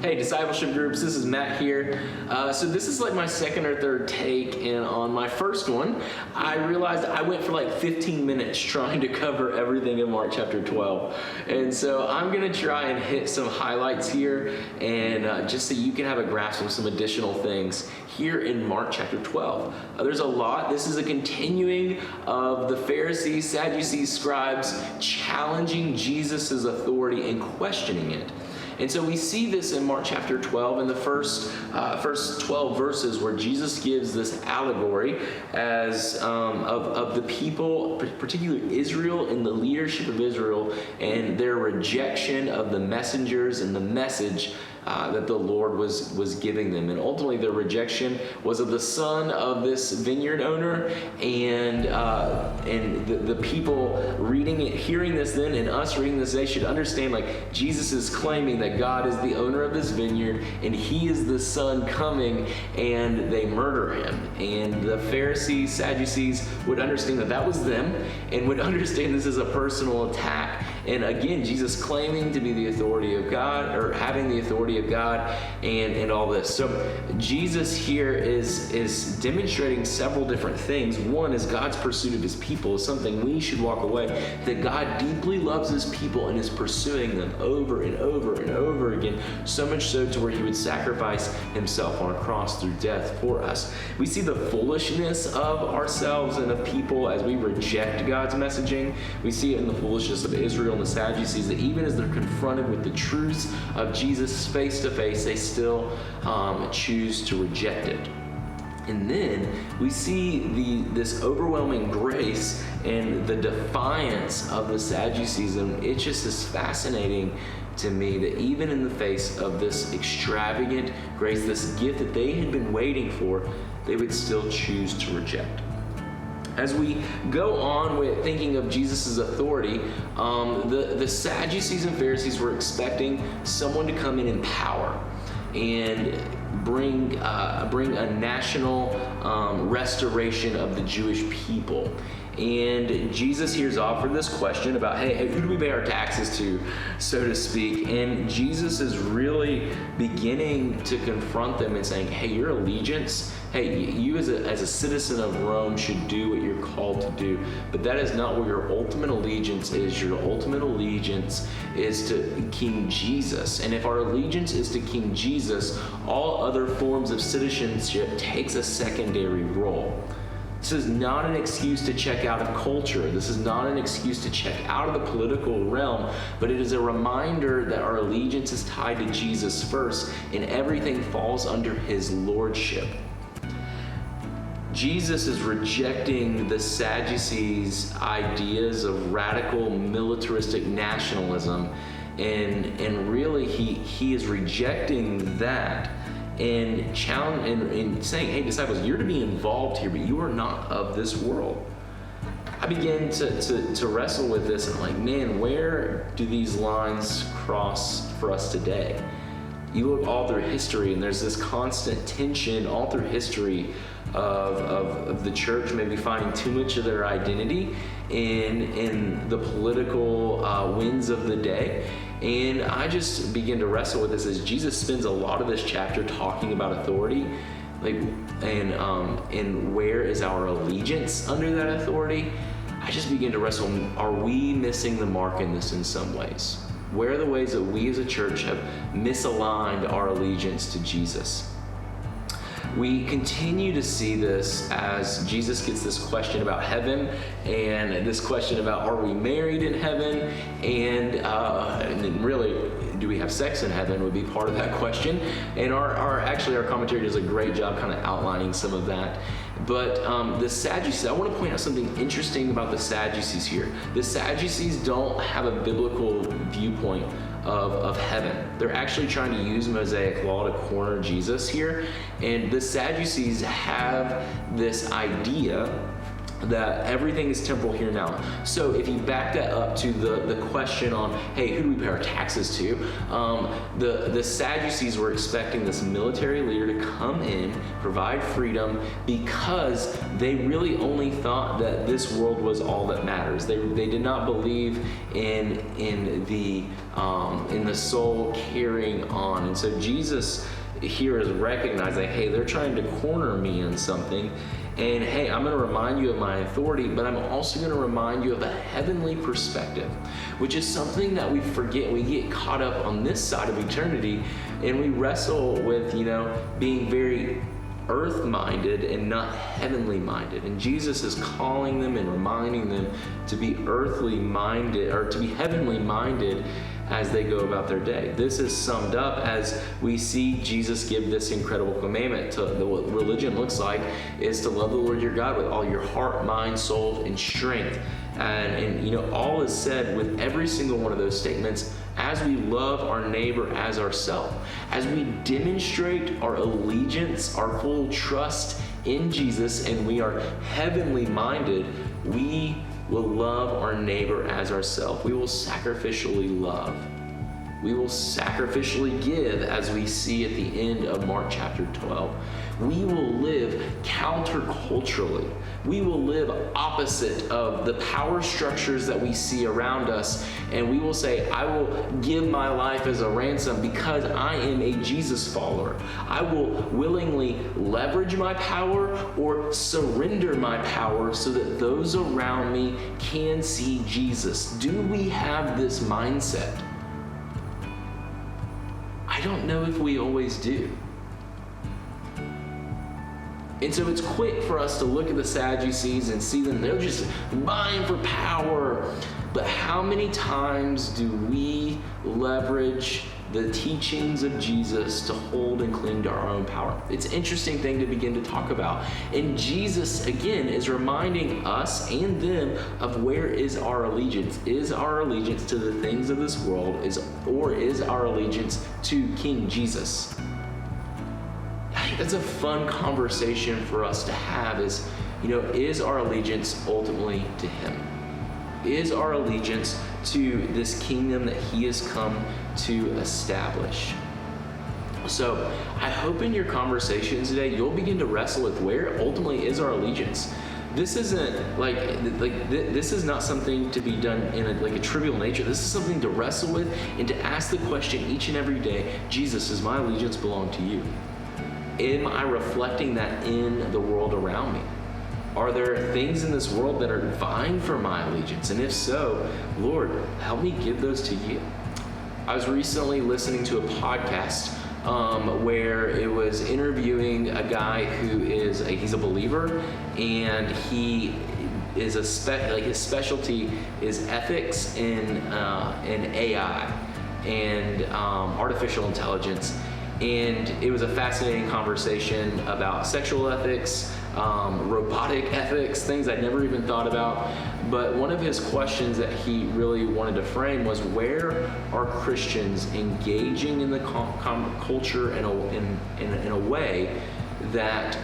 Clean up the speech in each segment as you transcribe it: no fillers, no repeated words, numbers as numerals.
Hey, Discipleship groups, this is Matt here. So this is like my second or third take, and on my first one, I realized I went for like 15 minutes trying to cover everything in Mark chapter 12. And so I'm gonna try and hit some highlights here, and just so you can have a grasp of some additional things here in Mark chapter 12. There's a lot. This is a continuing of the Pharisees, Sadducees, scribes challenging Jesus' authority and questioning it. And so we see this in Mark chapter 12 in the first 12 verses, where Jesus gives this allegory as of the people, particularly Israel and the leadership of Israel, and their rejection of the messengers and the message that the Lord was giving them. And ultimately their rejection was of the son of this vineyard owner, and the people reading it, hearing this then, and us reading this, they should understand, like, Jesus is claiming that God is the owner of this vineyard and he is the son coming, and they murder him. And the Pharisees, Sadducees would understand that that was them, and would understand this as a personal attack. And again, Jesus claiming to be the authority of God, or having the authority of God, and all this. So Jesus here is demonstrating several different things. One is God's pursuit of his people is something we should walk away, that God deeply loves his people and is pursuing them over and over and over again, so much so to where he would sacrifice himself on a cross through death for us. We see the foolishness of ourselves and of people as we reject God's messaging. We see it in the foolishness of Israel and the Sadducees, that even as they're confronted with the truths of Jesus face to face, they still choose to reject it. And then we see this overwhelming grace and the defiance of the Sadducees, and it just is fascinating to me that even in the face of this extravagant grace, this gift that they had been waiting for, they would still choose to reject. As we go on with thinking of Jesus' authority, the Sadducees and Pharisees were expecting someone to come in power and bring a national restoration of the Jewish people. And Jesus here is offered this question about, hey, who do we pay our taxes to, so to speak? And Jesus is really beginning to confront them and saying, hey, your allegiance, hey, you as a citizen of Rome should do what you're called to do. But that is not what your ultimate allegiance is. Your ultimate allegiance is to King Jesus. And if our allegiance is to King Jesus, all other forms of citizenship takes a secondary role. This is not an excuse to check out of culture. This is not an excuse to check out of the political realm, but it is a reminder that our allegiance is tied to Jesus first, and everything falls under his lordship. Jesus is rejecting the Sadducees' ideas of radical militaristic nationalism, and really he is rejecting that and saying, hey, disciples, you're to be involved here, but you are not of this world. I began to wrestle with this, and I'm like, man, where do these lines cross for us today? You look all through history, and there's this constant tension all through history of the church maybe finding too much of their identity in the political winds of the day. And I just begin to wrestle with this as Jesus spends a lot of this chapter talking about authority, and where is our allegiance under that authority. I just begin to wrestle, are we missing the mark in this in some ways? Where are the ways that we as a church have misaligned our allegiance to Jesus? We continue to see this as Jesus gets this question about heaven, and this question about, are we married in heaven? And then really, do we have sex in heaven would be part of that question. And our commentary does a great job kind of outlining some of that. But the Sadducees, I want to point out something interesting about the Sadducees here. The Sadducees don't have a biblical viewpoint of heaven. They're actually trying to use Mosaic law to corner Jesus here. And the Sadducees have this idea that everything is temporal here now. So if you back that up to the question on, hey, who do we pay our taxes to? The Sadducees were expecting this military leader to come in, provide freedom, because they really only thought that this world was all that matters. They did not believe in the soul carrying on. And so Jesus here is recognizing, hey, they're trying to corner me in something. And hey, I'm going to remind you of my authority, but I'm also going to remind you of a heavenly perspective, which is something that we forget. We get caught up on this side of eternity, and we wrestle with, being very earth-minded and not heavenly-minded. And Jesus is calling them and reminding them to be earthly-minded, or to be heavenly-minded as they go about their day. This is summed up as we see Jesus give this incredible commandment to what religion looks like, is to love the Lord your God with all your heart, mind, soul, and strength. And all is said with every single one of those statements as we love our neighbor as ourselves. As we demonstrate our allegiance, our full trust in Jesus, and we are heavenly minded, we will love our neighbor as ourselves. We will sacrificially love. We will sacrificially give, as we see at the end of Mark chapter 12. We will live counterculturally. We will live opposite of the power structures that we see around us, and we will say, I will give my life as a ransom because I am a Jesus follower. I will willingly leverage my power or surrender my power so that those around me can see Jesus. Do we have this mindset? I don't know if we always do. And so it's quick for us to look at the Sadducees and see them, they're just vying for power. But how many times do we leverage the teachings of Jesus to hold and cling to our own power? It's an interesting thing to begin to talk about. And Jesus, again, is reminding us and them of where is our allegiance. Is our allegiance to the things of this world, or is our allegiance to King Jesus? I think that's a fun conversation for us to have is our allegiance ultimately to Him? Is our allegiance to this kingdom that He has come to establish? So I hope in your conversations today, you'll begin to wrestle with where ultimately is our allegiance. This isn't this is not something to be done in a trivial nature. This is something to wrestle with and to ask the question each and every day, Jesus, does my allegiance belong to you? Am I reflecting that in the world around me? Are there things in this world that are vying for my allegiance? And if so, Lord, help me give those to you. I was recently listening to a podcast where it was interviewing a guy who he's a believer, and he is his specialty is ethics in AI and artificial intelligence. And it was a fascinating conversation about sexual ethics, robotic ethics, things I'd never even thought about. But one of his questions that he really wanted to frame was, where are Christians engaging in the culture in a way that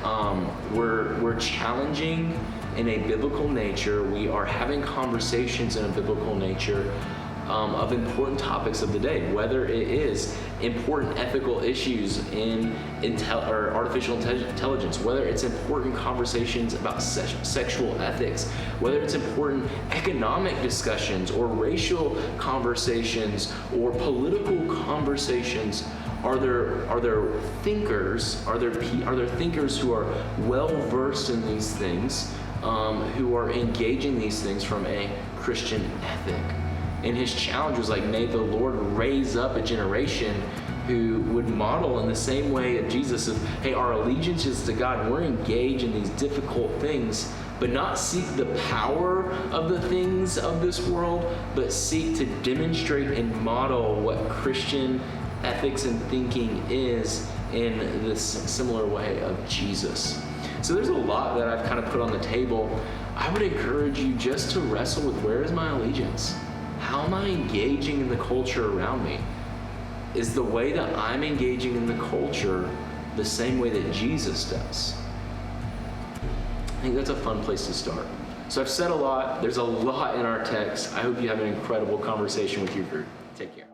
we're challenging in a biblical nature? We are having conversations in a biblical nature of important topics of the day, whether it is important ethical issues in artificial intelligence, whether it's important conversations about sexual ethics, whether it's important economic discussions or racial conversations or political conversations. Are there thinkers? Are there thinkers who are well versed in these things, who are engaging these things from a Christian ethic? And his challenge was may the Lord raise up a generation who would model in the same way of Jesus of, hey, our allegiance is to God. We're engaged in these difficult things, but not seek the power of the things of this world, but seek to demonstrate and model what Christian ethics and thinking is in this similar way of Jesus. So there's a lot that I've kind of put on the table. I would encourage you just to wrestle with, where is my allegiance? How am I engaging in the culture around me? Is the way that I'm engaging in the culture the same way that Jesus does? think that's a fun place to start. So I've said a lot. There's a lot in our text. I hope you have an incredible conversation with your group. Take care.